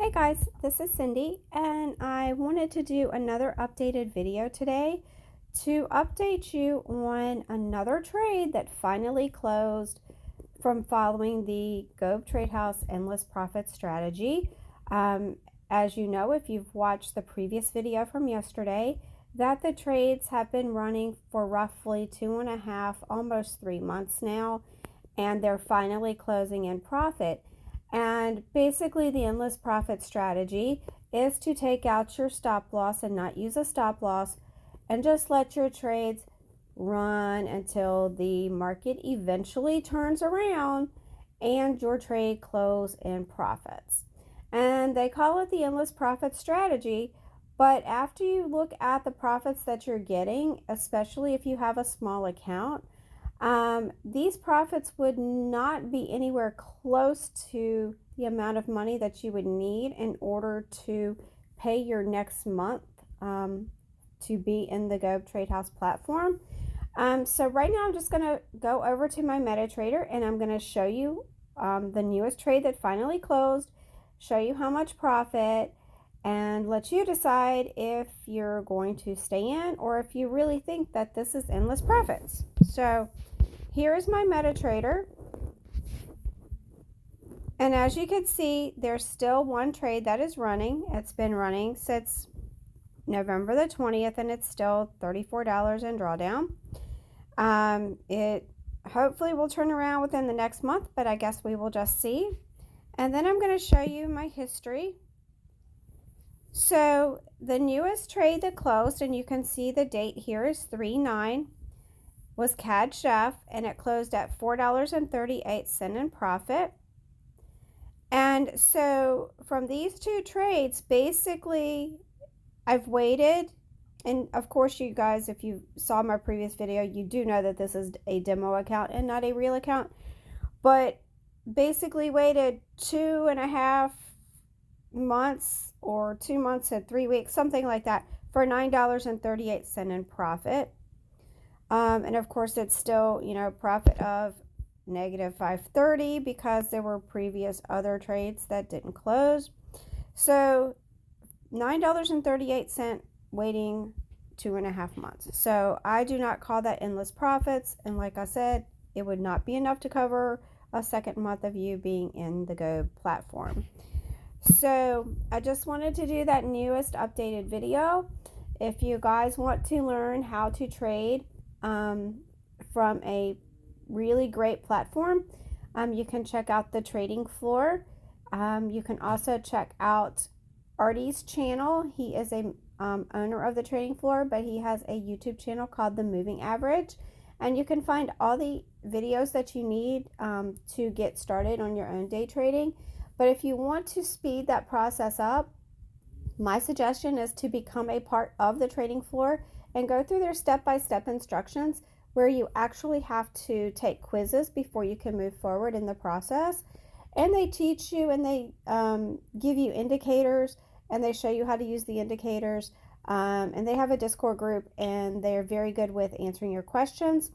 Hey guys, this is Cindy, and I wanted to do another updated video today to update you on another trade that finally closed from following the GOBE Tradehouse Endless Profit Strategy. As you know, if you've watched the previous video from yesterday, that the trades have been running for roughly 2.5, almost 3 months now, and they're finally closing in profit. And basically the endless profit strategy is to take out your stop loss and not use a stop loss and just let your trades run until the market eventually turns around and your trade close in profits. And they call it the endless profit strategy, but after you look at the profits that you're getting, especially if you have a small account, these profits would not be anywhere close to the amount of money that you would need in order to pay your next month to be in the GOBE Tradehouse platform. So right now I'm just going to go over to my MetaTrader and I'm going to show you the newest trade that finally closed, show you how much profit, and let you decide if you're going to stay in or if you really think that this is endless profits. So here is my MetaTrader, and as you can see, there's still one trade that is running. It's been running since November the 20th, and it's still $34 in drawdown. It hopefully will turn around within the next month, but I guess we will just see. And then I'm going to show you my history. So the newest trade that closed, and you can see the date here is 3/9, was CAD Chef, and it closed at $4.38 in profit. And so from these two trades, basically I've waited, and of course you guys, if you saw my previous video, you do know that this is a demo account and not a real account, but basically waited 2.5 months or 2 months and 3 weeks, something like that, for $9.38 in profit. And of course it's still, profit of negative 530 because there were previous other trades that didn't close. So $9.38 waiting 2.5 months. So I do not call that endless profits, and like I said, it would not be enough to cover a second month of you being in the GOBE platform. So I just wanted to do that newest updated video. If you guys want to learn how to trade from a really great platform, you can check out the trading floor. You can also check out Artie's channel. He is a owner of the trading floor, but he has a YouTube channel called The Moving Average, and you can find all the videos that you need to get started on your own day trading. But if you want to speed that process up, my suggestion is to become a part of the trading floor and go through their step-by-step instructions, where you actually have to take quizzes before you can move forward in the process. And they teach you, and they give you indicators, and they show you how to use the indicators. And they have a Discord group, and they're very good with answering your questions.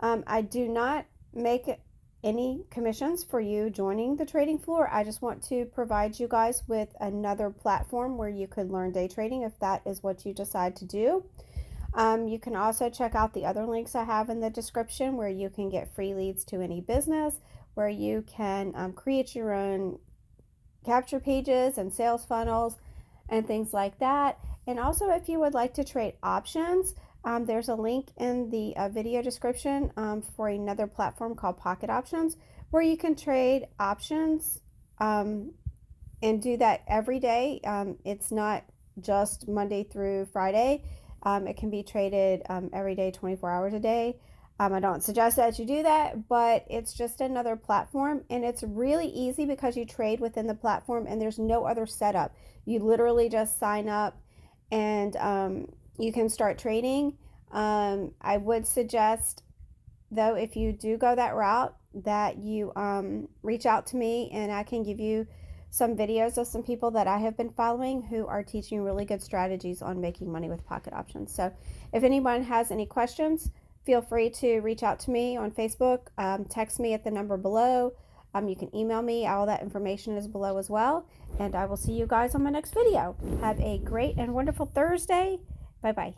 I do not make any commissions for you joining the trading floor. I just want to provide you guys with another platform where you could learn day trading if that is what you decide to do. You can also check out the other links I have in the description, where you can get free leads to any business, where you can create your own capture pages and sales funnels and things like that. And also, if you would like to trade options, there's a link in the video description for another platform called Pocket Options, where you can trade options and do that every day. It's not just Monday through Friday. It can be traded every day, 24 hours a day. I don't suggest that you do that, but it's just another platform, and it's really easy because you trade within the platform and there's no other setup. You literally just sign up and you can start trading. I would suggest, though, if you do go that route, that you reach out to me, and I can give you some videos of some people that I have been following who are teaching really good strategies on making money with pocket options. So if anyone has any questions, feel free to reach out to me on Facebook, text me at the number below. You can email me. All that information is below as well. And I will see you guys on my next video. Have a great and wonderful Thursday. Bye-bye.